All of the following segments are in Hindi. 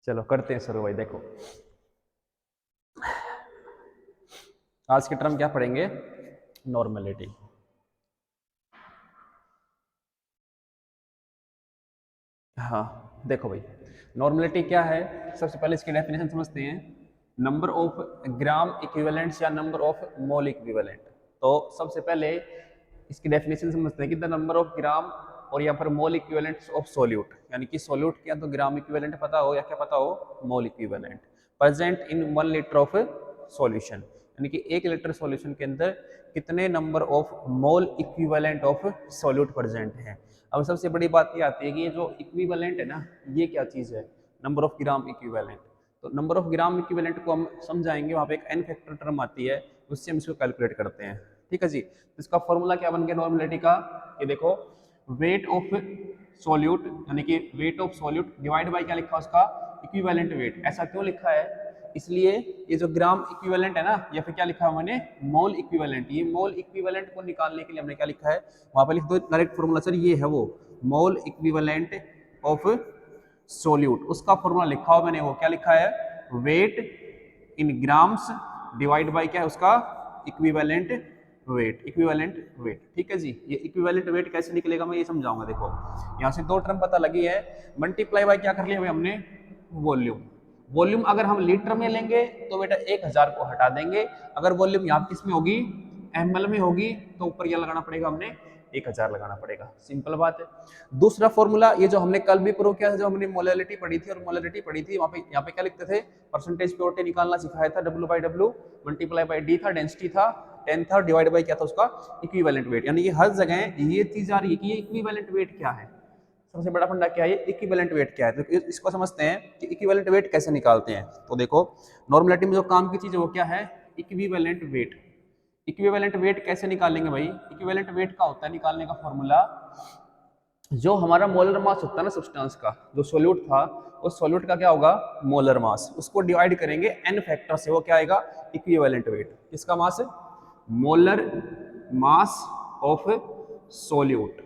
चलो करते हैं शुरू भाई। देखो आज के टर्म क्या पढ़ेंगे, नॉर्मेलिटी। हाँ देखो भाई, नॉर्मेलिटी क्या है, सबसे पहले इसकी डेफिनेशन समझते हैं। नंबर ऑफ ग्राम इक्विवेलेंट्स या नंबर ऑफ मोल इक्विवेलेंट। तो सबसे पहले इसकी डेफिनेशन समझते हैं कि द नंबर ऑफ ग्राम और या फिर मोल इक्विवेलेंट्स ऑफ सोल्यूट, यानी कि सोल्यूट क्या तो ग्राम इक्विवेलेंट पता हो या क्या पता हो, mole equivalent present in 1 litre of solution, यानी कि 1 लीटर सॉल्यूशन के अंदर कितने number of mole equivalent of solute present है। अब सबसे बड़ी बात ये आती है कि ये जो इक्विवेलेंट है ना, ये क्या चीज़ है, नंबर ऑफ ग्राम इक्विवेलेंट। तो नंबर ऑफ ग्राम इक्विवेलेंट को हम समझाएंगे, वहाँ पे एक एन फैक्टर टर्म आती है, उससे हम इसको कैलकुलेट करते हैं। ठीक है जी। तो इसका फॉर्मूला क्या बन गया नॉर्मेलिटी का, ये देखो वेट ऑफ सॉल्यूट, यानी कि wait of solute divide by क्या लिखा उसका, इक्विवेलेंट वेट। ऐसा क्यों लिखा है, इसलिए ये जो ग्राम इक्विवेलेंट है ना, या फिर क्या लिखा है मैंने, मोल इक्विवेलेंट। ये मोल इक्विवेलेंट को निकालने के लिए हमने क्या लिखा है, वहां पर लिख दो डायरेक्ट फॉर्मूला, सर ये है वो मोल इक्विवेलेंट ऑफ सोल्यूट। उसका फॉर्मूला लिखा हो मैंने, वो क्या लिखा है, weight in grams divide by क्या है उसका, इक्विवेलेंट वेट। इक्विवेलेंट वेट, ठीक है जी। ये इक्विवेलेंट वेट कैसे निकलेगा मैं ये समझाऊंगा। देखो यहाँ से दो टर्म पता लगी है, मल्टीप्लाई बाय क्या कर लिया भाई हमने, वॉल्यूम। वॉल्यूम अगर हम लीटर में लेंगे तो बेटा 1000 को हटा देंगे, अगर वॉल्यूम यहाँ किस में होगी, ml में होगी, तो ऊपर क्या लगाना पड़ेगा, हमने 1000 लगाना पड़ेगा। सिंपल बात है। दूसरा फॉर्मूला ये जो हमने कल भी प्रूव किया था, जो हमने मोलैलिटी पढ़ी थी और मोलैलिटी पढ़ी थी, वहां पे यहाँ पे क्या लिखते थे, परसेंटेज प्योरिटी निकालना सिखाया था, W/W मल्टीप्लाई बाय D था, डेंसिटी था 10 था, डिवाइड बाय क्या था उसका, इक्विवेलेंट वेट। यानी कि हर जगह ये चीज आ रही है कि ये इक्विवेलेंट वेट क्या है, सबसे बड़ा फंडा क्या है, ये इक्विवेलेंट वेट क्या है। तो इसको समझते हैं कि इक्विवेलेंट वेट कैसे निकालते हैं। तो देखो नॉर्मलिटी में जो काम की चीज है वो क्या है, इक्विवेलेंट वेट। इक्विवेलेंट वेट कैसे निकालेंगे भाई, इक्विवेलेंट वेट का होता है निकालने का फॉर्मूला, जो हमारा मोलर मास होता है ना सब्सटेंस का, जो सोल्यूट था उस सोल्यूट का क्या होगा, मोलर मास, उसको डिवाइड करेंगे एन फैक्टर से, वो क्या आएगा, इक्विवेलेंट वेट। किसका mass, molar mass of solute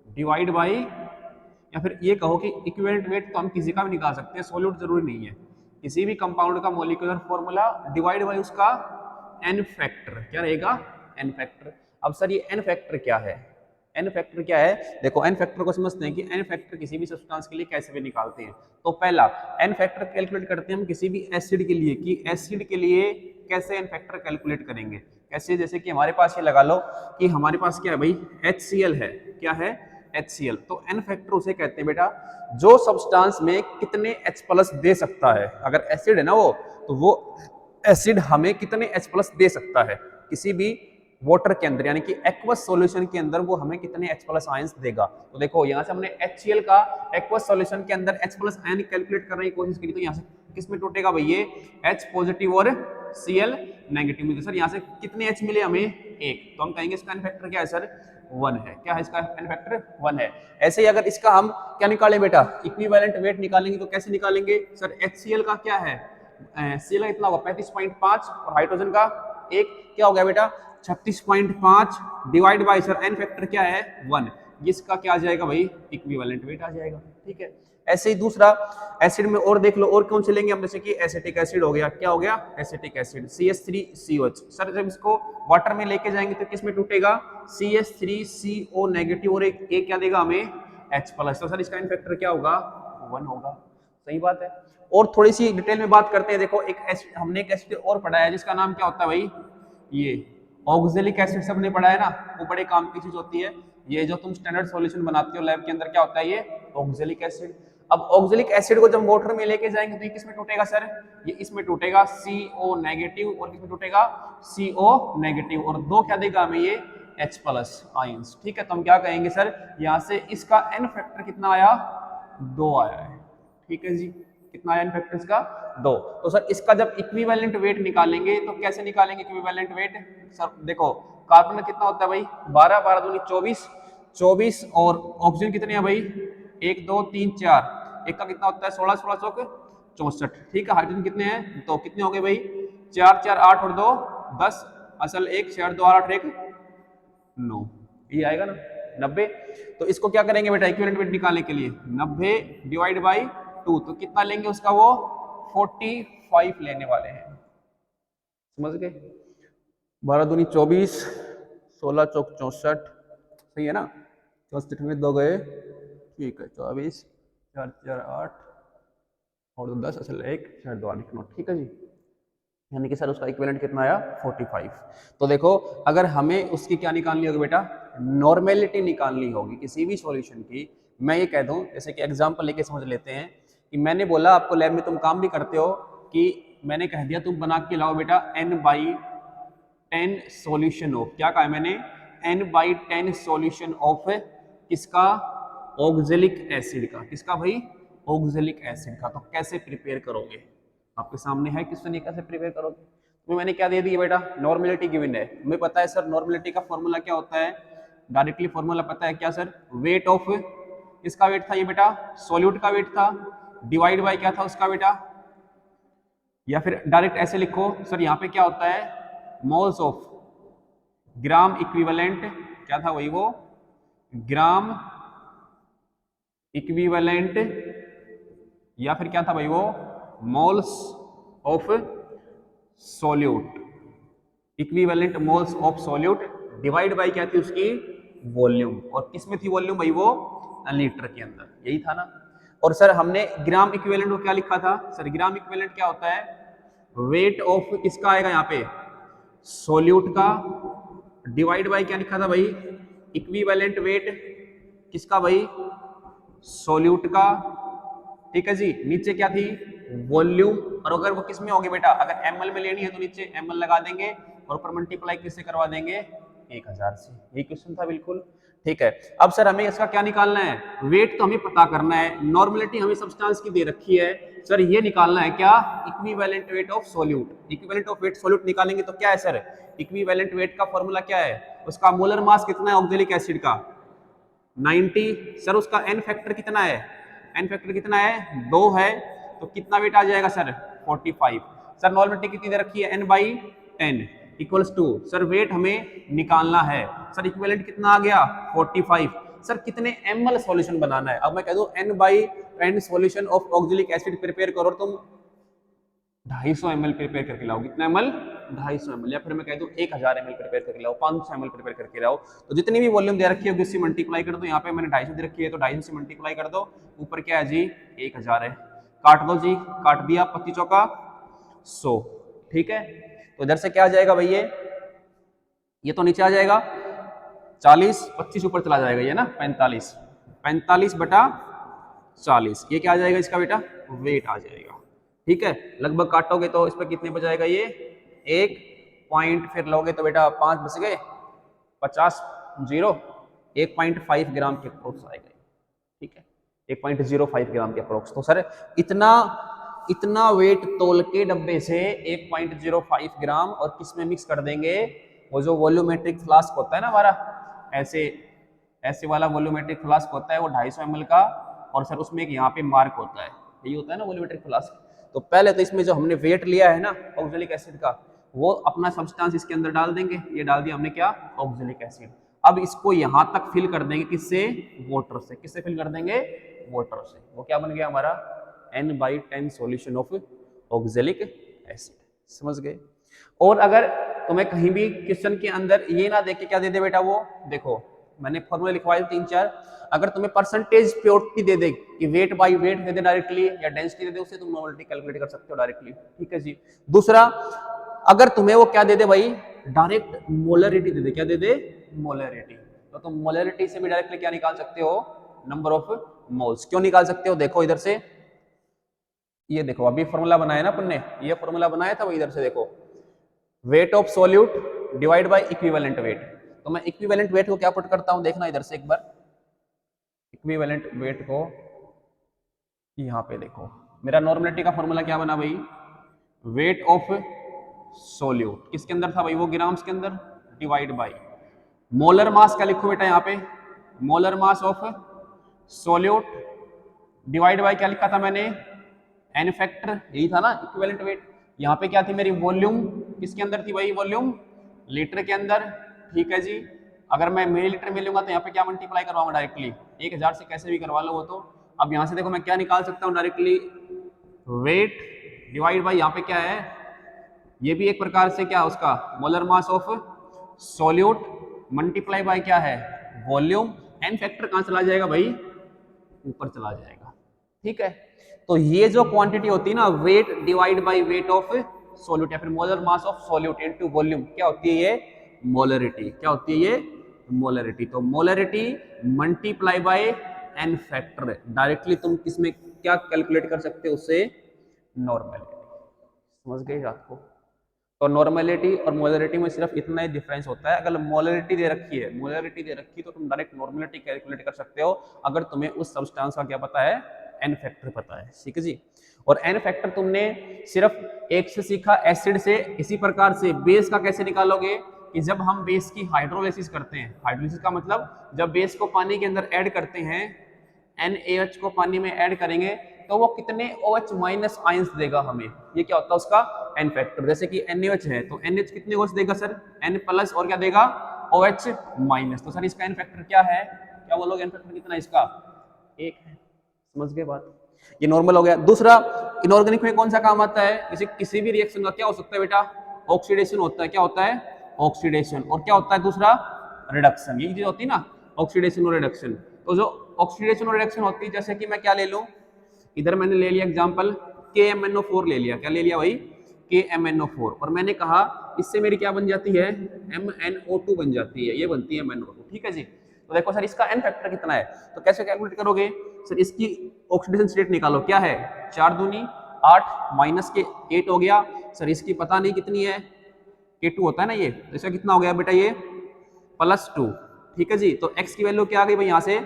divide by, या फिर ये कहो कि इक्विवेलेंट वेट तो हम किसी का भी निकाल सकते हैं, सोल्यूट जरूरी नहीं है, किसी भी कंपाउंड का मॉलिक्यूलर फॉर्मूला डिवाइड बाय उसका एन फैक्टर, क्या रहेगा, एन फैक्टर। अब सर ये एन फैक्टर क्या है, एन फैक्टर क्या है, देखो एन फैक्टर को समझते हैं कि एन फैक्टर किसी भी सब्सटेंस के लिए कैसे भी निकालते हैं। तो पहला एन फैक्टर कैलकुलेट करते हैं हम किसी भी एसिड के लिए, कि एसिड के लिए कैसे एन फैक्टर कैलकुलेट करेंगे, कैसे, जैसे कि हमारे पास ये लगा लो कि हमारे पास क्या है भाई, HCl है, क्या है, HCl। तो एन फैक्टर उसे कहते हैं बेटा जो सब्सटेंस में कितने H+ दे सकता है। अगर एसिड है ना वो, तो वो एसिड हमें कितने H+ दे सकता है किसी भी वाटर के अंदर, यानी कि एक्वस सॉल्यूशन के अंदर वो हमें कितने H+ आयंस देगा। तो देखो यहाँ से हमने HCl का एक्वस सॉल्यूशन के अंदर H+ आयन कैलकुलेट करने की कोशिश की, तो यहाँ से किस में टूटेगा भाई, ये H पॉजिटिव और Cl नेगेटिव मिलते। सर यहाँ से कितने H मिले हमें, एक, तो हम कहेंगे इसका एन फैक्टर क्या है सर, 1 है। क्या है इसका एन फैक्टर, 1 है। ऐसे ही अगर इसका हम क्या निकालें बेटा, इक्विवेलेंट वेट निकालेंगे, तो कैसे निकालेंगे सर, HCl का क्या है, Cl का इतना होगा 35.5 और हाइड्रोजन का एक, क्या हो गया बेटा 36.5 divide by sir N factor क्या है 1, इसका क्या आ जाएगा भाई, इक्विवेलेंट वेट आ जाएगा। ठीक है। ऐसे ही दूसरा एसिड में और देख लो, और कौन से लेंगे हम, जैसे कि एसिटिक एसिड हो गया, क्या हो गया, एसिटिक एसिड CH3COH। सर जब इसको वाटर में लेके जाएंगे तो किस में टूटेगा, CH3CO नेगेटिव, और एक क्या देगा हमें, H+। तो सर इसका एन फैक्टर क्या होगा, 1 होगा। सही बात है। और थोड़ी सी डिटेल में बात करते हैं। देखो एक एसिड, हमने एक एसिड और पढ़ा है जिसका नाम क्या होता है भाई, ये ऑक्जेलिक एसिड सबने पढ़ा है ना, वो बड़े काम की चीज होती है। ये जो तुम स्टैंडर्ड सॉल्यूशन बनाते हो लैब के अंदर, क्या होता है ये ऑक्जेलिक एसिड। अब ऑक्जेलिक एसिड को जब वाटर में लेके जाएंगे तो ये किसमें टूटेगा सर, ये इसमें टूटेगा CO नेगेटिव, और किसमें टूटेगा CO नेगेटिव, और दो क्या देगा हमें ये H+ आयंस। ठीक है। तो हम क्या कहेंगे सर, यहाँ से इसका एन फैक्टर कितना आया, 2 आया है। ठीक है जी, कितना आया एन फैक्टर इसका, 2। तो सर इसका जब इक्विवेलेंट वेट निकालेंगे तो कैसे निकालेंगे इक्विवेलेंट वेट, सर देखो कार्बन में कितना होता है भाई, 12 12 दूनी 24 24, और ऑक्सीजन कितने हैं भाई, 1 2 3 4, एक का कितना होता है 16 16 चौक 64। ठीक है। हाइड्रोजन कितने हैं, तो कितने हो गए भाई, 4 4 8 और 2 10, असल 1 6 2 8 1 9, ये आएगा ना। 90। तो इसको क्या करेंगे बेटा इक्विवेलेंट वेट निकालने के लिए 90 डिवाइड बाई 2, तो कितना लेंगे उसका वो 45 लेने वाले हैं। समझ गए? 12 दूनी 24, 16 चौक 64, सही है ना? 64 में 2 गए, ठीक है 24, 4 4 8 और 10 असल 1 4 2 8 9, ठीक है जी। यानी कि सर उसका इक्विवेलेंट कितना आया 45। तो देखो अगर हमें उसकी क्या निकालनी होगी बेटा, नॉर्मेलिटी निकालनी होगी किसी भी सॉल्यूशन की। मैं ये कह दूं जैसे कि एग्जांपल लेके समझ लेते हैं कि मैंने बोला आपको लैब में तुम काम भी करते हो कि मैंने कह दिया तुम बना के लाओ बेटा n/10 सॉल्यूशन ऑफ, क्या कहा है मैंने, n/10 सॉल्यूशन ऑफ किसका, ऑक्जेलिक एसिड का। किसका भाई, ऑक्जेलिक एसिड का। तो कैसे प्रिपेयर करोगे, आपके सामने है किस तरीके से प्रिपेयर करोगे। तो मैंने क्या दे दिया बेटा, नॉर्मेलिटी गिवन है, हमें पता है सर नॉर्मेलिटी का फॉर्मूला क्या होता है, डायरेक्टली फॉर्मूला पता है क्या सर, वेट ऑफ, किसका वेट था ये बेटा, सॉल्यूट का वेट था, डिवाइड बाय क्या था उसका बेटा, या फिर डायरेक्ट ऐसे लिखो सर यहाँ पे क्या होता है, मोल्स ऑफ ग्राम इक्विवेलेंट, क्या था वही वो, ग्राम इक्विवेलेंट, या फिर क्या था भाई वो, moles of solute, equivalent moles of solute divide by क्या थी उसकी वॉल्यूम, और किस में थी वॉल्यूम भाई वो, लीटर के अंदर, यही था ना। और सर हमने ग्राम इक्विवेलेंट को क्या लिखा था सर, ग्राम इक्विवेलेंट क्या होता है, वेट ऑफ किसका आएगा यहाँ पे, सॉल्यूट का, डिवाइड बाय क्या लिखा था भाई, इक्विवेलेंट वेट किसका भाई, सॉल्यूट का, ठीक है जी। नीचे क्या थी वॉल्यूम, और अगर वो किस में होगी बेटा, अगर ml में लेनी है तो नीचे ml लगा देंगे और ऊपर मल्टीप्लाई किससे करवा देंगे 1000 से। यही क्वेश्चन था बिल्कुल, ठीक है। अब सर हमें इसका क्या निकालना है, वेट तो हमें पता करना है, नॉर्मेलिटी हमें सब्सटेंस की दे रखी है, सर ये निकालना है क्या, equivalent weight of solute. Equivalent of weight solute निकालेंगे तो क्या है सर, इक्विवेलेंट वेट का फॉर्मूला क्या है, उसका मोलर मास कितना है ऑक्जेलिक एसिड का 90। सर उसका एन फैक्टर कितना है, एन फैक्टर कितना है 2 है, तो कितना वेट आ जाएगा सर 45। सर नॉर्मेलिटी कितनी दे रखी है n/10 equals to, sir wait हमें निकालना है, सर इक्विवेलेंट कितना आ गया 45। सर कितने ml सॉल्यूशन बनाना है, अब मैं कह दूं n/10 solution of oxalic acid prepare करो, तुम 250 ml प्रिपेयर करके लाओ, कितना ml 250 ml, या फिर मैं कह दूं 1000 ml प्रिपेयर करके लाओ, 500 ml प्रिपेयर करके लाओ, तो जितनी भी वॉल्यूम दे रखी है उससे मल्टीप्लाई कर दो। यहाँ पे मैंने 250 दे रखी है तो 250 से मल्टीप्लाई कर दो, ऊपर क्या है जी 1000 है, काट दो जी, काट दिया 25 चौका 100, ठीक है। तो इधर से क्या आ जाएगा भैया, ये तो नीचे आ जाएगा 40, 25 ऊपर चला जाएगा ये ना 45, 45 बटा 40, ये क्या आ जाएगा इसका बेटा वेट आ जाएगा, ठीक है। लगभग काटोगे तो इस पर कितने बचाएगा ये 1 पॉइंट, फिर लोगे तो बेटा 5 बच गए 50 0, 1.5 ग्राम के अप्रोक्स आएगा, ठीक है 1.05 ग्राम के अप्रोक्स। तो सर इतना इतना वेट तोल के डब्बे से 1.05 ग्राम और किस में मिक्स कर देंगे, वो जो वॉल्यूमेट्रिक फ्लास्क होता है ना हमारा, ऐसे ऐसे वाला वॉल्यूमेट्रिक फ्लास्क होता है वो 250 ml का, और सर उसमें एक यहाँ पे मार्क होता है, यही होता है ना वॉल्यूमेट्रिक फ्लास्क। तो पहले तो इसमें जो हमने वेट लिया है ना ऑक्जेलिक एसिड का, वो अपना सब्सटेंस इसके अंदर डाल देंगे, ये डाल दिया हमने क्या ऑक्जेलिक एसिड। अब इसको यहां तक फिल कर देंगे किससे, वाटर से। किससे फिल कर देंगे, वाटर से। वो क्या बन गया हमारा n/10 solution of oxalic acid, समझ गए। और अगर तुम्हें कहीं भी क्वेश्चन के अंदर ये ना देख के क्या दे दे बेटा, वो देखो मैंने फॉर्मूला लिखवाए 3-4, अगर तुम्हें परसेंटेज प्योरिटी दे दे कि weight by weight they they directly, या डेंसिटी दे दे, उससे तुम नॉर्मलिटी कैलकुलेट कर सकते हो डायरेक्टली, ठीक है जी। दूसरा, अगर तुम्हें वो क्या दे दे भाई, डायरेक्ट मोलरिटी दे दे, क्या दे दे मोलरिटी, तो तुम मोलरिटी से भी डायरेक्टली क्या निकाल सकते हो, नंबर ऑफ मोल्स। क्यों निकाल सकते हो, देखो इधर से, ये देखो अभी फॉर्मूला बनाया ना अपन ने, ये फॉर्मूला बनाया था, इधर से देखो wait of solute divide by equivalent weight. तो मैं इक्विवेलेंट वेट को क्या पुट करता हूं, देखना इधर से एक बार, इक्विवेलेंट वेट को यहां पे देखो, मेरा नॉर्मलिटी का फॉर्मूला क्या बना भाई, वेट ऑफ सॉल्यूट किसके अंदर था भाई, वो ग्राम्स के अंदर, डिवाइड बाय मोलर मास क्या लिखो बेटा यहाँ पे, molar mass of solute divide by क्या लिखा था मैंने, एन फैक्टर, यही था ना इक्विवेलेंट वेट। यहाँ पे क्या थी मेरी वॉल्यूम, किसके अंदर थी भाई वॉल्यूम, लीटर के अंदर, ठीक है जी। अगर मैं मिलीलीटर में लूंगा तो यहाँ पे क्या मल्टीप्लाई करवाऊंगा डायरेक्टली, 1000 से कैसे भी करवा लो वो तो। अब यहाँ से देखो मैं क्या निकाल सकता हूँ डायरेक्टली, वेट डिवाइड बाई यहाँ पे क्या है, ये भी एक प्रकार से क्या उसका molar mass of solute multiply by क्या है वॉल्यूम, एन फैक्टर कहाँ चला जाएगा भाई, ऊपर चला जाएगा। ठीक है, तो ये जो क्वांटिटी होती है ना weight divide by weight of solute या फिर molar mass of solute into volume, क्या होती है ये मोलरिटी, क्या होती है ये मोलरिटी। तो molarity multiply by N factor, directly तुम किसमें क्या कैलकुलेट कर सकते हो उससे, नॉर्मलिटी। समझ गए आपको। तो नॉर्मलिटी और मोलरिटी में सिर्फ इतना ही डिफरेंस होता है, अगर मोलरिटी दे रखी है, मोलरिटी दे रखी तो तुम डायरेक्ट नॉर्मलिटी कैलकुलेट कर सकते हो अगर तुम्हें उस सब्सटेंस का क्या पता है, एन फैक्टर पता है। ठीक है जी। और एन फैक्टर तुमने सिर्फ एक से सीखा एसिड से, इसी प्रकार से बेस का कैसे निकालोगे कि जब हम बेस की हाइड्रोलिसिस करते हैं, हाइड्रोलिसिस का मतलब जब बेस को पानी के अंदर ऐड करते हैं, NaH को पानी में ऐड करेंगे तो वो कितने OH माइनस आयंस देगा हमें, ये क्या होता है उसका एन फैक्टर। जैसे कि NaOH है तो NH कितने OH देगा सर, N प्लस और क्या देगा OH माइनस, तो सर इसका एन फैक्टर क्या है, क्या बोलोगे एन फैक्टर कितना इसका, एक है। समझ गए बात, ये नॉर्मल हो गया। दूसरा इनऑर्गेनिक में कौन सा काम आता है, जैसे किसी भी रिएक्शन का क्या हो सकता है बेटा, ऑक्सीडेशन होता है, क्या होता है ऑक्सीडेशन, और क्या होता है दूसरा रिडक्शन, ये चीज होती है ना ऑक्सीडेशन और रिडक्शन। तो जो ऑक्सीडेशन और रिडक्शन होती है, जैसे कि मैं क्या ले लूं, इधर मैंने ले लिया एग्जांपल KMnO4 ले लिया, क्या ले लिया भाई KMnO4, और मैंने कहा इससे मेरी क्या बन जाती है MnO2 बन जाती है, ये बनती है MnO2। ठीक है जी। तो देखो सर इसका एन फैक्टर कितना है, तो कैसे कैलकुलेट करोगे सर, इसकी ऑक्सीडेशन स्टेट निकालो, क्या है 4 दूनी 8 माइनस के 8 हो गया सर, इसकी पता नहीं कितनी है K2 होता है ना ये, तो इसका कितना हो गया बेटा ये +2। ठीक है जी। तो x की वैल्यू क्या आ गई भाई, यहाँ से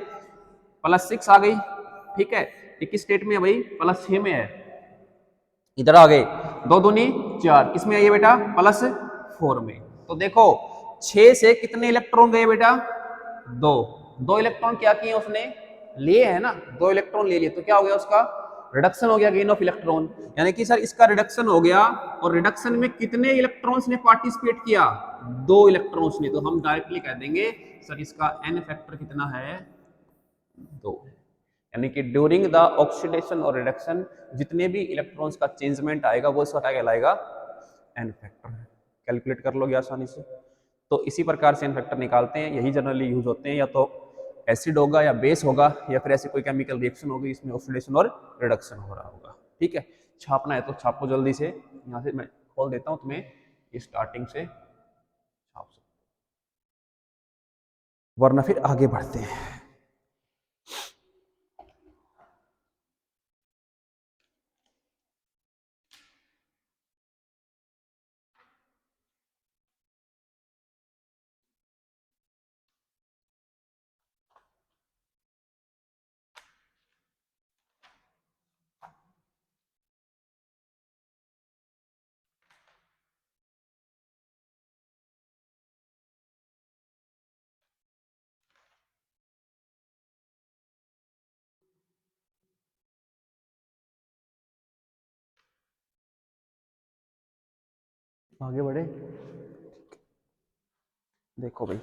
+6 आ गई। ठीक है, ये किस स्टेट में है भाई, +6 में है, इधर आ गए 2 दूनी 4, किसमें है ये बेटा +4 में। तो देखो 6 से कितने इलेक्ट्रॉन गए बेटा, 2, 2 इलेक्ट्रॉन क्या किए उसने लिए है ना, 2 इलेक्ट्रॉन ले लिए, तो क्या हो गया उसका रिडक्शन हो गया, गेन ऑफ इलेक्ट्रॉन, यानी कि सर इसका रिडक्शन हो गया, और रिडक्शन में कितने इलेक्ट्रॉन्स ने पार्टिसिपेट किया, 2 इलेक्ट्रॉन्स ने, तो हम डायरेक्टली कह देंगे सर इसका एन फैक्टर कितना है 2, यानी कि ड्यूरिंग द ऑक्सीडेशन और रिडक्शन जितने भी इलेक्ट्रॉन्स का चेंजमेंट आएगा वो इसका क्या कहलाएगा एन फैक्टर, कैलकुलेट कर लोगे आसानी से। तो इसी प्रकार से एन फैक्टर निकालते हैं, यही जनरली यूज होते हैं, या तो एसिड होगा या बेस होगा या फिर ऐसी कोई केमिकल रिएक्शन होगी इसमें ऑक्सीडेशन और रिडक्शन हो रहा होगा। ठीक है, छापना है तो छापो जल्दी से, यहाँ से मैं खोल देता हूँ तुम्हें, ये स्टार्टिंग से छाप सकते, वरना फिर आगे बढ़ते हैं। आगे बढ़े, देखो भाई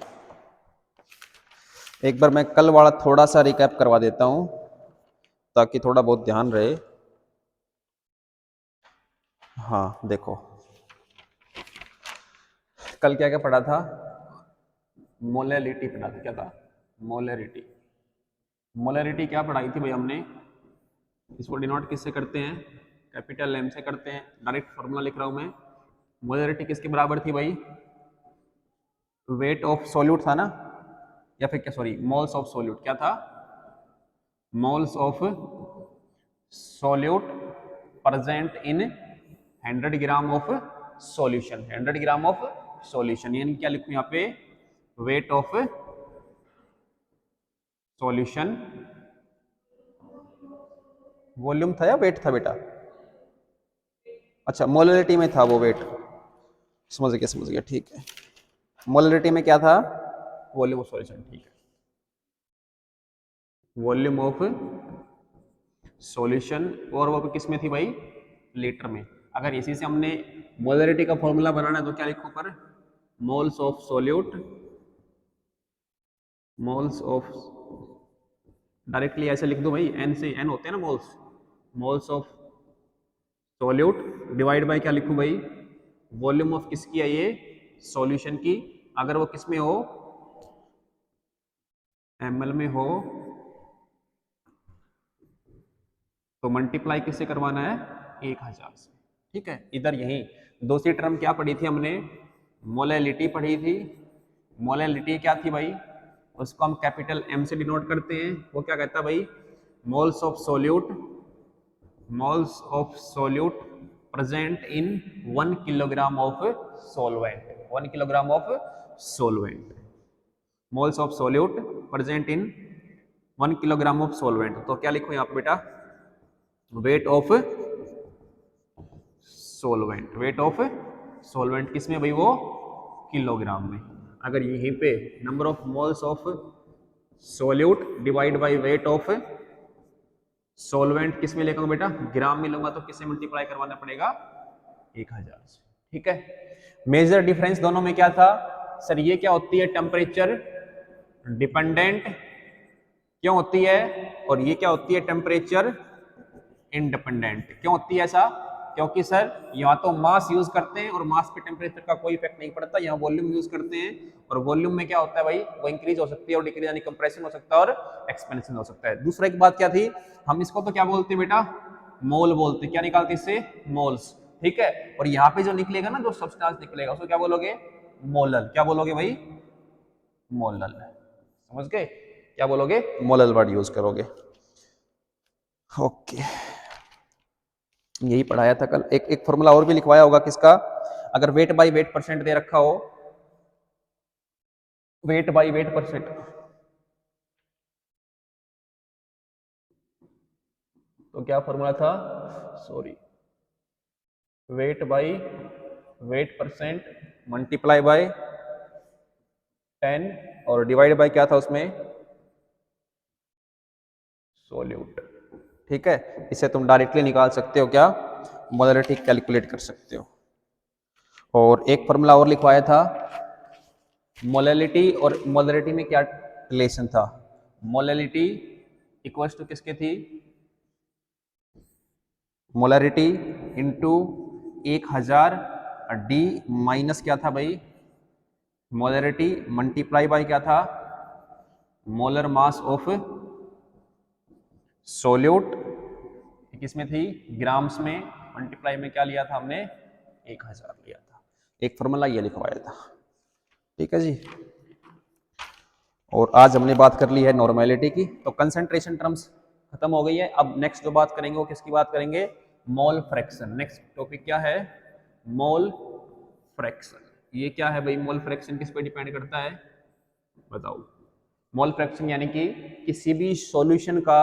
एक बार मैं कल वाला थोड़ा सा रिकैप करवा देता हूं ताकि थोड़ा बहुत ध्यान रहे। हाँ देखो कल क्या क्या पढ़ा था, मोलैलिटी पढ़ा था, क्या था मोलैरिटी, मोलैरिटी क्या पढ़ाई थी भाई हमने, इसको डिनोट किससे करते हैं, कैपिटल एम से करते हैं, डायरेक्ट फॉर्मूला लिख रहा हूं मैं। मोलैरिटी किसके बराबर थी भाई, वेट ऑफ सॉल्यूट था ना, या फिर क्या सॉरी मोल्स ऑफ सॉल्यूट, क्या था moles of solute present in 100 gram of solution, 100 gram of solution, यानी क्या लिखूं यहाँ पे वेट ऑफ सॉल्यूशन, वॉल्यूम था या वेट था बेटा, अच्छा मोलरिटी में था वो वेट, समझ गया ठीक है, मोलरिटी में क्या था वॉल्यूम ऑफ सॉल्यूशन, ठीक है वॉल्यूम ऑफ सॉल्यूशन, और वो किस में थी भाई लीटर में। अगर इसी से हमने मोलरिटी का फॉर्मूला बनाना है तो क्या लिखो पर moles of solute moles of, directly ऐसे लिख दो भाई, एन से एन होते हैं ना moles, moles of solute divide by क्या लिखूं भाई, वॉल्यूम ऑफ किसकी है ये, सॉल्यूशन की। अगर वो किस में हो, ml में हो, तो मल्टीप्लाई किससे करवाना है, 1000 से। ठीक है, इधर यही दूसरी टर्म क्या पढ़ी थी हमने, मोलैलिटी पढ़ी थी। मोलैलिटी क्या थी भाई, उसको हम कैपिटल M से डिनोट करते हैं। वो क्या कहता है भाई, moles of solute, moles of solute present in 1 kilogram of solvent, 1 kilogram of solvent, moles of solute present in 1 kilogram of solvent. तो क्या लिखो यहाँ पे बेटा, weight of solvent, weight of solvent किस में भाई, वो किलोग्राम में। अगर यहीं पे number of moles of solute divide by weight of solvent किस में लेगा बेटा, ग्राम में लूंगा, तो किससे मल्टीप्लाई करवाना पड़ेगा, 1000 से। ठीक है, मेजर डिफरेंस दोनों में क्या था सर, ये क्या होती है, टेम्परेचर डिपेंडेंट क्यों होती है, और ये क्या होती है, टेम्परेचर इंडिपेंडेंट क्यों होती है ऐसा, क्योंकि सर यहाँ तो मास यूज करते हैं और मास पे टेम्परेचर का कोई इफेक्ट नहीं पड़ता, यहाँ वॉल्यूम यूज करते हैं और वॉल्यूम में क्या होता है भाई, वो इंक्रीज हो सकती है और डिक्रीज, यानी कंप्रेशन हो सकता है और एक्सपेंशन हो सकता है। दूसरा एक बात क्या थी, हम इसको तो क्या बोलते हैं बेटा, मोल बोलते, क्या निकालते इससे, मोल्स। ठीक है, और यहाँ पे जो निकलेगा ना, जो सब्सटेंस निकलेगा उसको क्या बोलोगे, मोलल। क्या बोलोगे भाई, मोलल। समझ गए, क्या बोलोगे, मोलल वर्ड यूज करोगे। ओके, यही पढ़ाया था कल। एक फॉर्मूला और भी लिखवाया होगा किसका, अगर वेट बाय वेट परसेंट दे रखा हो, वेट बाय वेट परसेंट, तो क्या फॉर्मूला था, sorry, weight by weight percent multiply by 10 और डिवाइड बाय क्या था उसमें, सोल्यूट। ठीक है, इसे तुम डायरेक्टली निकाल सकते हो, क्या मोलैलिटी कैलकुलेट कर सकते हो। और एक फॉर्मूला और लिखवाया था, मोलैलिटी और मोलैलिटी में क्या रिलेशन था, मोलैलिटी इक्वल्स टू किसके थी, मोलैरिटी इंटू 1000 डी माइनस क्या था भाई, मोलैरिटी मल्टीप्लाई बाय क्या था, मोलर मास ऑफ सोल्यूट, किसमें थी, ग्राम्स में, मल्टीप्लाई में क्या लिया था हमने, 1000 लिया था। एक फॉर्मूला ये लिखवाया था। ठीक है जी, और आज हमने बात कर ली है नॉर्मेलिटी की, तो कंसंट्रेशन टर्म्स खत्म हो गई है। अब नेक्स्ट जो बात करेंगे वो किसकी बात करेंगे, मोल फ्रैक्शन। नेक्स्ट टॉपिक क्या है, मोल फ्रैक्शन। ये क्या है भाई, मोल फ्रैक्शन किस पे डिपेंड करता है, बताओ। मोल फ्रैक्शन यानी कि किसी भी सॉल्यूशन का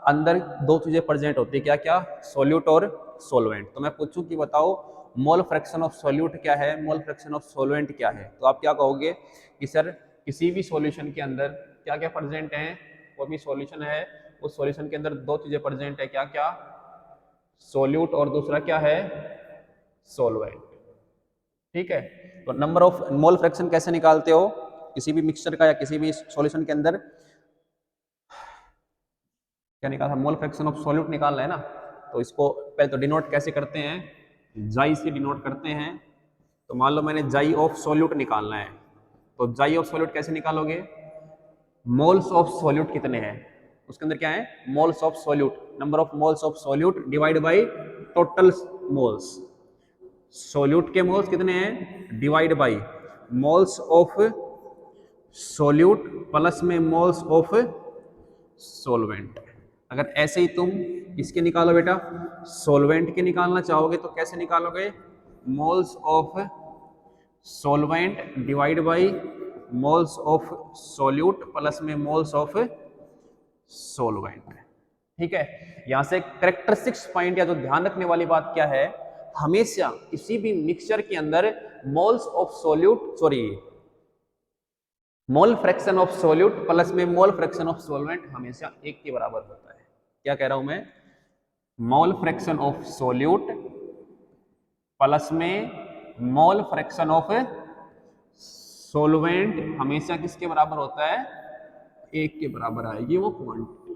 अंदर दो चीजें प्रेजेंट होती है, क्या क्या, सोल्यूट और सोलवेंट। तो मैं पूछूं कि बताओ मोल फ्रैक्शन ऑफ सोल्यूट क्या है, मोल फ्रैक्शन ऑफ सोलवेंट क्या है, तो आप क्या कहोगे कि सर किसी भी सॉल्यूशन के अंदर क्या क्या प्रेजेंट है, वो भी सॉल्यूशन है, उस सॉल्यूशन के अंदर दो चीजें प्रेजेंट है, क्या क्या, सोल्यूट और दूसरा क्या है, सोलवेंट। ठीक है, तो नंबर ऑफ मोल फ्रैक्शन कैसे निकालते हो, किसी भी मिक्सचर का या किसी भी सॉल्यूशन के अंदर क्या निकाला, मोल फ्रैक्शन ऑफ सॉल्यूट निकालना है ना, तो इसको पहले तो डिनोट कैसे करते हैं, जाई से डिनोट करते हैं। तो मान लो मैंने जाई ऑफ सॉल्यूट निकालना है, तो जाई ऑफ सॉल्यूट कैसे निकालोगे, मोल्स ऑफ सॉल्यूट कितने हैं, उसके अंदर क्या है, moles of solute, number of moles of solute divide by total moles, solute के मोल्स कितने हैं, divide by moles of solute plus में मोल्स ऑफ सोलवेंट। अगर ऐसे ही तुम इसके निकालो बेटा, सोलवेंट के निकालना चाहोगे तो कैसे निकालोगे, moles of solvent divide by moles of solute plus में मोल्स ऑफ सोलवेंट। ठीक है, यहां से कैरेक्टरिस्टिक्स पॉइंट या जो ध्यान रखने वाली बात क्या है, हमेशा किसी भी मिक्सचर के अंदर moles of solute, sorry, mole fraction of solute plus में मोल फ्रैक्शन ऑफ सोलवेंट हमेशा एक के बराबर होता है। क्या कह रहा हूं मैं, mole fraction of solute plus में मोल फ्रैक्शन ऑफ सोलवेंट हमेशा किसके बराबर होता है, 1 के बराबर आएगी वो क्वांटिटी।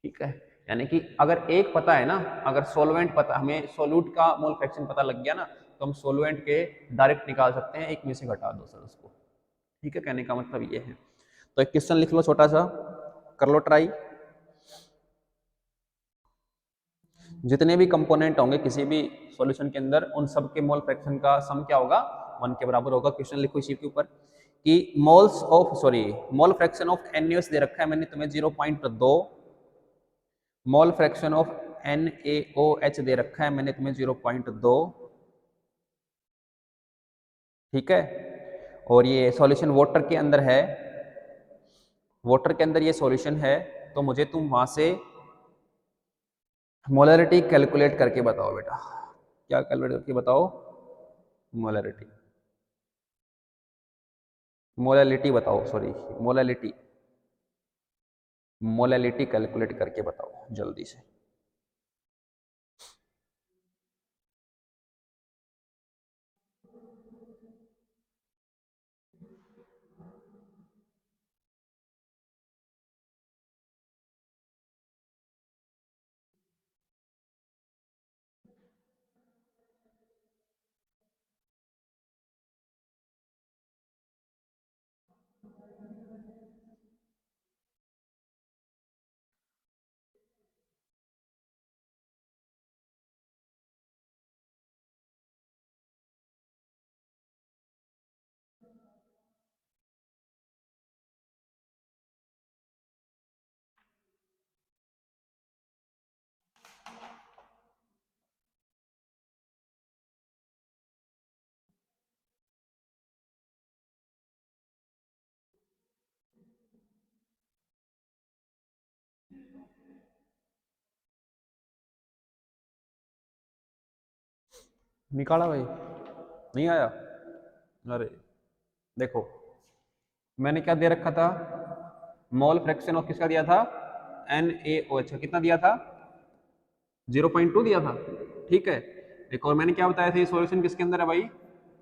ठीक है, यानी कि अगर एक पता है ना, अगर सॉल्वेंट पता, हमें सोल्यूट का मोल फ्रैक्शन पता लग गया ना, तो हम सॉल्वेंट के डायरेक्ट निकाल सकते हैं, एक में से घटा दो सर उसको। ठीक है, कहने का मतलब ये है। तो एक क्वेश्चन लिख लो छोटा सा, कर लो ट्राई। जितने भी कंपोनेंट होंगे किसी भी सॉल्यूशन के अंदर, उन सब के मोल फ्रैक्शन का सम क्या होगा, 1 के बराबर होगा। क्वेश्चन लिखो इसी के ऊपर कि मोल फ्रैक्शन ऑफ NaOH दे रखा है मैंने तुम्हें 0.2, मोल फ्रैक्शन ऑफ NaOH दे रखा है मैंने तुम्हें 0.2। ठीक है, और ये सॉल्यूशन वाटर के अंदर है, वाटर के अंदर ये सॉल्यूशन है, तो मुझे तुम वहां से मोलरिटी कैलकुलेट करके बताओ बेटा। क्या कैलकुलेट करके बताओ? मोलरिटी, मोलैलिटी बताओ, सॉरी मोलैलिटी, मोलैलिटी कैलकुलेट करके बताओ जल्दी से। निकाला भाई? नहीं आया? अरे देखो, मैंने क्या दे रखा था, मोल फ्रैक्शन ऑफ किसका दिया था, NaOH का, कितना दिया था, 0.2 दिया था। ठीक है, एक और मैंने क्या बताया था, ये सॉल्यूशन किसके अंदर है भाई,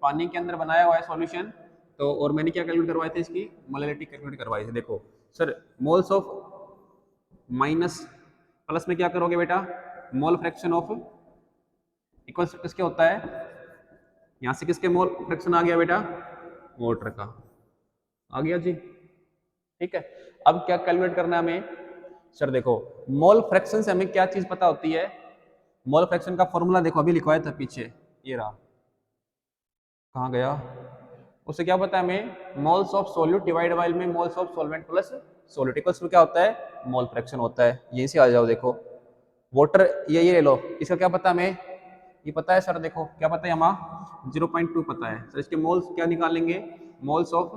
पानी के अंदर बनाया हुआ है सॉल्यूशन। तो और मैंने क्या कैलकुलेट करवाए थे, इसकी मोलैलिटी कैलकुलेट करवाई थी। देखो sir, moles of minus plus में क्या करोगे बेटा, मोल फ्रैक्शन ऑफ इक्वल किसके होता है, यहाँ से किसके मोल फ्रैक्शन आ गया बेटा, वाटर का आ गया जी। ठीक है, अब क्या कैलकुलेट करना है हमें सर, देखो मोल फ्रैक्शन से हमें क्या चीज पता होती है, मोल फ्रैक्शन का फॉर्मूला देखो अभी लिखवाया था पीछे, ये रहा, कहाँ गया, उससे क्या पता है हमें, moles of solute divide by में moles of solvent plus solute equals to क्या होता है, मोल फ्रैक्शन होता है। यहीं से आ जाओ, देखो वाटर ये ले लो, इसका क्या पता हमें, ये पता है सर, देखो क्या पता है, हमारा 0.2 पता है सर, इसके मोल्स क्या निकालेंगे, मोल्स ऑफ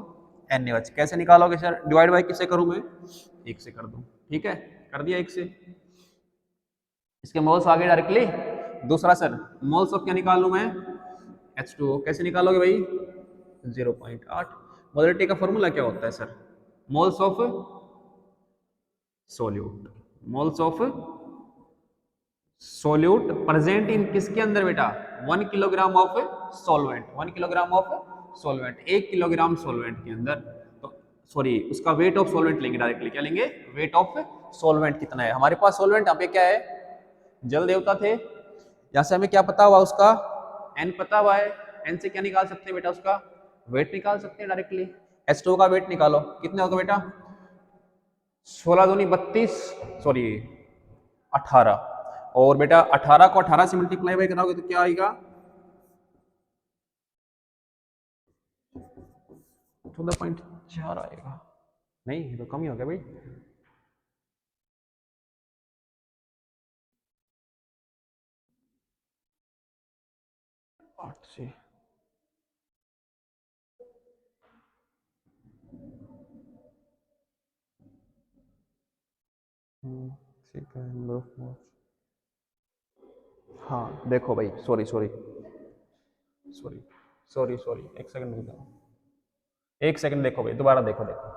NaOH। कैसे निकालोगे सर, डिवाइड बाय किससे करूं मैं, 1 से कर दूं। ठीक है, कर दिया 1 से, इसके मोल्स आ गए डायरेक्टली। दूसरा सर, मोल्स ऑफ क्या निकालूं मैं, H2O। कैसे निकालोगे भाई, 0.8। मोलरिटी का फॉर्मूला क्या होता है sir, moles of solute, moles of solute present in किसके अंदर बेटा, 1 kilogram of solvent, 1 kilogram of solvent, 1 kilogram solvent के अंदर। तो सॉरी, उसका वेट ऑफ सॉल्वेंट लेंगे डायरेक्टली, क्या लेंगे, वेट ऑफ सॉल्वेंट कितना है हमारे पास। सॉल्वेंट यहाँ पे क्या है, जल देवता थे, यहाँ से हमें क्या पता हुआ, उसका N पता हुआ है, N से क्या निकाल सकते हैं बेटा, उसका वेट निकाल सकते हैं डायरेक्टली। H2O का वेट निकालो, कितना होगा बेटा, 16 दूनी 32, सॉरी 18, और बेटा 18 को 18 से मल्टीप्लाई बाई कराओगे तो क्या आएगा, 14.4 आएगा। नहीं, तो कम ही हो गया भाई, 8 से हाँ देखो भाई, sorry sorry sorry sorry sorry, एक सेकंड रुक जाओ, एक सेकंड, देखो भाई दोबारा देखो, देखो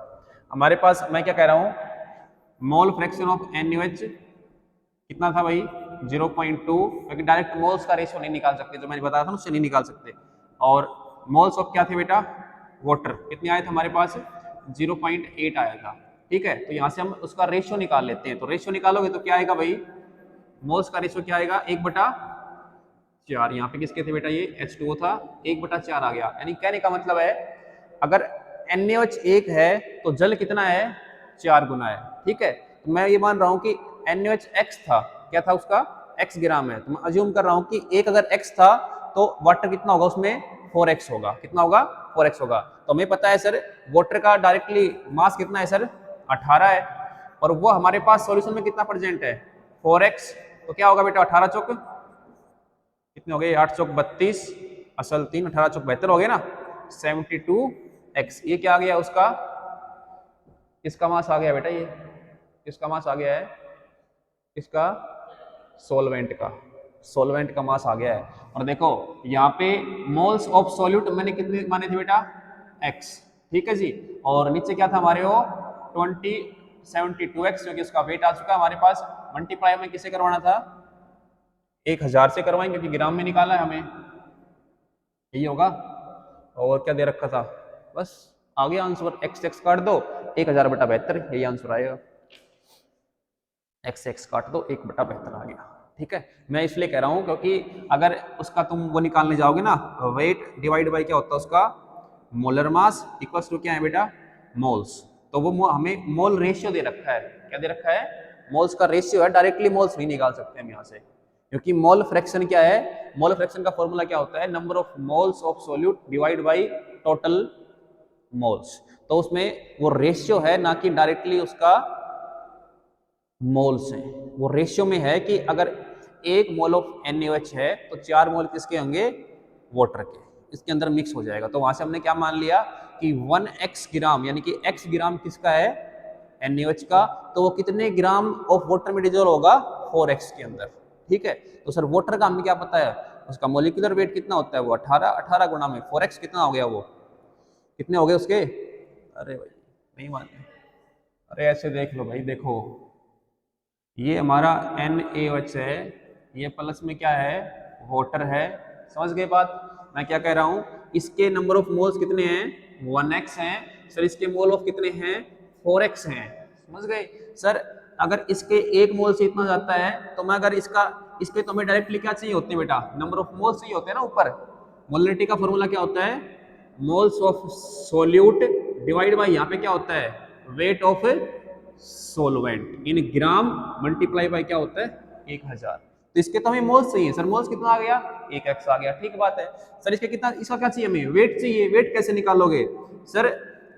हमारे पास मैं क्या कह रहा हूँ, मोल फ्रैक्शन ऑफ NaOH कितना था भाई, 0.2, क्योंकि डायरेक्ट मोल्स का रेशियो नहीं निकाल सकते, जो मैंने बताया था उससे नहीं निकाल सकते। और मोल्स ऑफ क्या थे बेटा, वाटर, कितने आए थे हमारे पास, 0.8 आएगा। ठीक है, तो यहाँ से हम उसका रेशियो निकाल लेते हैं। तो रेशियो निकालोगे तो क्या आएगा भाई, मोल्स का रेशियो क्या आएगा, 1/4। यहाँ पे किसके थे बेटा, ये H2O था, 1/4 आ गया। यानी कहने का मतलब है अगर NaOH 1 है तो जल कितना है, 4 गुना है। ठीक है, तो मैं ये मान रहा हूँ कि NaOH x था, क्या था उसका, x ग्राम है, तो मैं अज्यूम कर रहा हूँ कि एक अगर x था तो वाटर कितना होगा उसमें, 4x होगा। कितना होगा, 4x होगा। तो हमें पता है सर वाटर का डायरेक्टली मास कितना है सर, 18 है, और वो हमारे पास सॉल्यूशन में कितना प्रेजेंट है, 4x। तो क्या होगा बेटा, 18 चौक कितने हो गए, 8 चौक 32, असल 3, 18 चौक 72 हो गए ना, 72x। ये क्या आ गया उसका, किसका मास आ गया बेटा, ये किसका मास आ गया है, किसका, सोलवेंट का, सोलवेंट का मास आ गया है। और देखो यहाँ पे मोल्स ऑफ सॉल्यूट मैंने कितने माने थे बेटा, x। ठीक है जी, और नीचे क्या था हमारे वो 72x, क्योंकि उसका वेट आ चुका है हमारे पास। मल्टीप्लाई में किसे करवाना था, 1000 से करवाएंगे क्योंकि ग्राम में निकाला है हमें, यही होगा। और क्या दे रखा था, बस आ गया आंसर, x काट दो, 1000/72, यही आंसर आएगा। x काट दो, 1/72 आ गया। ठीक है, मैं इसलिए कह रहा हूं क्योंकि अगर उसका तुम वो निकालने जाओगे ना, वेट डिवाइड बाय क्या होता है उसका, मोलर मास इक्वल्स टू क्या है बेटा, मोल्स। तो वो हमें मोल रेशियो दे रखा है, क्या दे रखा है, मोल्स का रेशियो है। डायरेक्टली मोल्स नहीं निकाल सकते हम यहाँ से, क्योंकि मोल फ्रैक्शन क्या है, मोल फ्रैक्शन का फॉर्मूला क्या होता है, number of moles of solute divide by total moles. तो उसमें वो रेशियो है, ना कि डायरेक्टली उसका मोल्स हैं। वो रेशियो में है कि अगर 1 मोल ऑफ NaOH है तो 4 मोल किसके होंगे, वाटर के, इसके अंदर मिक्स हो जाएगा। तो वहां से हमने क्या मान लिया कि 1x ग्राम, यानी कि x ग्राम किसका है, NaOH का, तो वो कितने ग्राम ऑफ वाटर में डिजोल्व होगा, 4x के अंदर। ठीक है, तो सर वाटर का हमें क्या पता है, उसका मोलिकुलर वेट कितना होता है, वो 18 गुना में 4x कितना हो गया, वो कितने हो गए उसके, अरे भाई नहीं मानते, अरे ऐसे देख लो भाई, देखो ये हमारा NaOH है, ये प्लस में क्या है, वाटर है। समझ गए बात, मैं क्या कह रहा हूं, इसके नंबर ऑफ मोल्स कितने हैं, 1x हैं सर, इसके मोल ऑफ कितने हैं, 4x हैं। समझ गए सर, अगर इसके 1 मोल से इतना जाता है तो मैं अगर इसके तो हमें डायरेक्टली क्या चाहिए होते हैं बेटा, नंबर ऑफ मोल्स चाहिए होते हैं ना ऊपर। मोलरिटी का फॉर्मूला क्या होता है, moles of solute divide bye यहाँ पे क्या होता है, weight of solvent in gram multiply by क्या होता है, 1000। तो इसके तो हमें मोल्स चाहिए सर, मोल्स कितना आ गया, 1x आ गया। ठीक बात है सर, इसके कितना, इसका क्या चाहिए हमें, वेट चाहिए। वेट कैसे निकालोगे सर,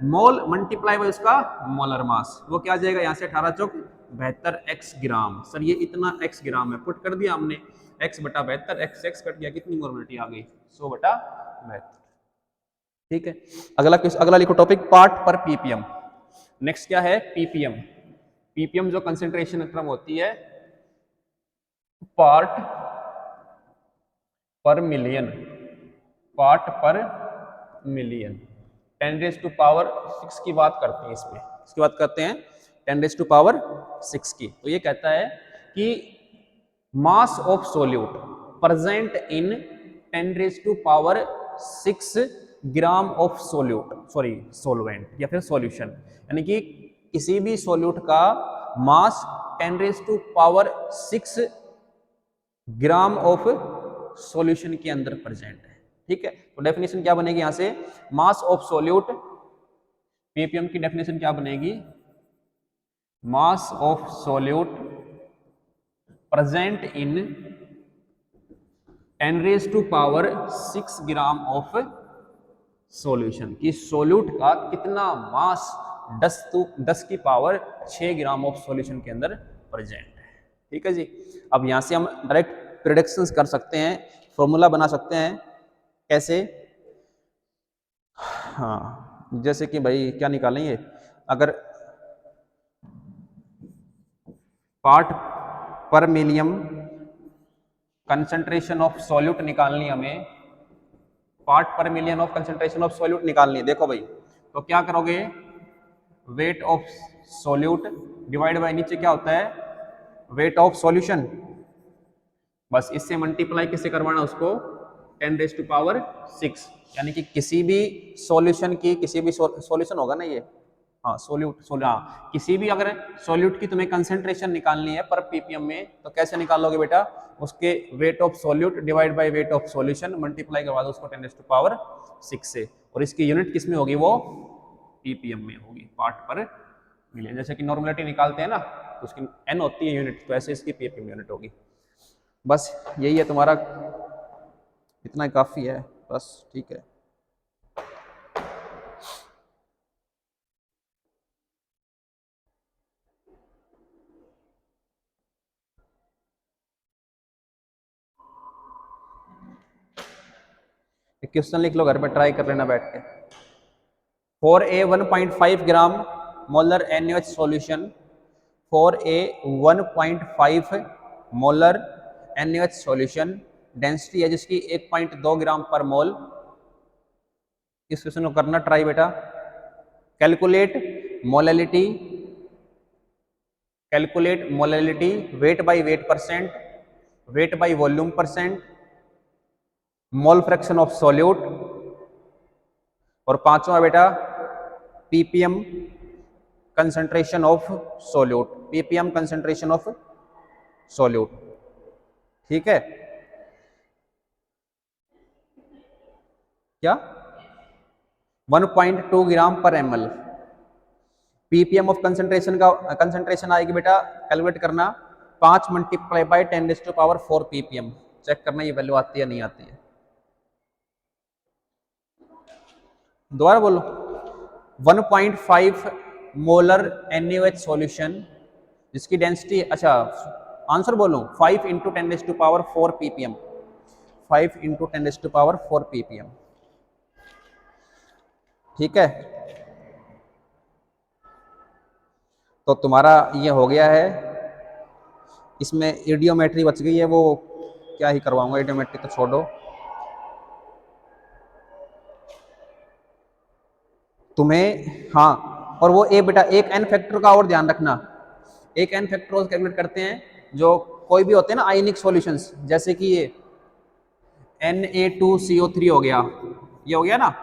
मोल मल्टीप्लाई बाय उसका मोलर मास, वो क्या आ जाएगा, यहाँ से 18 चौक 72 x ग्राम। सर ये इतना x ग्राम है, पुट कर दिया हमने, x/72, x कट गया, कितनी मोलरिटी आ गई, 100/72। ठीक है, अगला लिखो टॉपिक, पार्ट पर ppm। नेक्स्ट क्या है, ppm। ppm जो कंसेंट्रेशन टर्म होती है, पार्ट पर मिलियन, पार्ट पर मिलियन, 10⁻⁶ की बात करते हैं इसमें, इसकी बात करते हैं 10⁻⁶ की। तो ये कहता है कि मास of solute present in 10⁻⁶ gram of solute, sorry solvent या फिर सॉल्यूशन, यानी कि किसी भी सोल्यूट का मास 10⁻⁶ ग्राम ऑफ सॉल्यूशन के अंदर प्रेजेंट है। ठीक है, तो डेफिनेशन क्या बनेगी यहां से, मास ऑफ सोल्यूट, पीपीएम की डेफिनेशन क्या बनेगी, मास of solute present in 10⁻⁶ gram of solution, कि सोल्यूट का कितना मास 10⁻⁶ ग्राम ऑफ सॉल्यूशन के अंदर प्रेजेंट है। ठीक है जी, अब यहां से हम डायरेक्ट प्रेडिक्शंस कर सकते हैं, फॉर्मूला बना सकते हैं, कैसे, हाँ जैसे कि भाई क्या निकालेंगे, अगर पार्ट पर मिलियन कंसंट्रेशन ऑफ सॉल्यूट निकालनी हमें, पार्ट पर million of concentration of solute निकालनी है। देखो भाई, तो क्या करोगे, wait of solute divide by नीचे क्या होता है, वेट ऑफ सॉल्यूशन, बस इससे मल्टीप्लाई किससे करवाना उसको, 10⁻⁶, यानी कि किसी भी सॉल्यूशन की, किसी भी सॉल्यूशन होगा ना ये, हाँ हाँ, किसी भी अगर सॉल्यूट की तुम्हें कंसेंट्रेशन निकालनी है पर पीपीएम में, तो कैसे निकालोगे बेटा, उसके wait of solute divide by weight of solution multiply करवा दो उसको 10⁻6 से, और इसकी यूनिट किस में होगी, वो पीपीएम में होगी, पार्ट पर मिलियन। जैसे कि नॉर्मलिटी निकालते हैं ना, तो उसकी एन होती है यूनिट, तो ऐसे इसकी पीपीएम यूनिट होगी। बस यही है तुम्हारा, इतना काफ़ी है बस, ठीक है। क्वेश्चन लिख लो, घर पे ट्राई कर लेना बैठ के। For a 1.5 gram molar NaOH solution, for a 1.5 molar NaOH solution, density है जिसकी 1.2 ग्राम पर मोल। इस क्वेश्चन को करना ट्राई बेटा। Calculate molality, calculate molality, weight by weight percent, weight by volume percent, mole fraction of solute, और पांचवा बेटा ppm concentration of solute, ppm concentration of solute. ठीक है, क्या 1.2 ग्राम पर ml। पीपीएम ऑफ कंसंट्रेशन का कंसंट्रेशन आएगी बेटा, कैलकुलेट करना 5 मल्टीप्लाई बाय 10⁻4 पीपीएम। चेक करना ये वैल्यू आती है नहीं आती है। दोबारा बोलो, 1.5 मोलर NaOH सॉल्यूशन जिसकी डेंसिटी, अच्छा आंसर बोलूं, 5 इंटू 10⁻4 पीपीएम, 5 इंटू 10⁻4 पीपीएम। ठीक है, तो तुम्हारा ये हो गया है। इसमें एडियोमेट्री बच गई है, वो क्या ही करवाऊंगा, एडियोमेट्री तो छोड़ो। तुम्हें हाँ, और वो बेटा एक एन फैक्टर का और ध्यान रखना, एक एन फैक्टर कैलकुलेट करते हैं जो कोई भी होते हैं ना आयनिक सॉल्यूशंस, जैसे कि ये Na2CO3 हो गया, ये हो गया ना,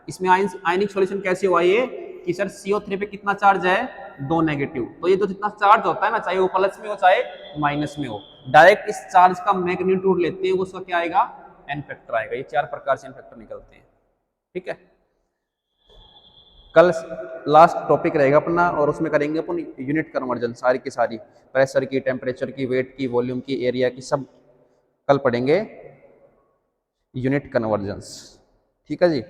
इसमें आयनिक सॉल्यूशन कैसे हुआ ये, कि सर CO3 पे कितना चार्ज है, 2 नेगेटिव। तो ये जो जितना चार्ज होता है ना, चाहे वो प्लस में हो चाहे माइनस में हो, डायरेक्ट इस चार्ज का मैग्नीट्यूड लेते हैं, उसका क्या आएगा, एन फैक्टर आएगा। ये 4 प्रकार से एन फैक्टर निकलते हैं। ठीक है, कल लास्ट टॉपिक रहेगा अपना, और उसमें करेंगे अपन यूनिट कन्वर्जन, सारी की सारी, प्रेशर की, टेम्परेचर की, वेट की, वॉल्यूम की, एरिया की, सब कल पढ़ेंगे यूनिट कन्वर्जन्स। ठीक है जी।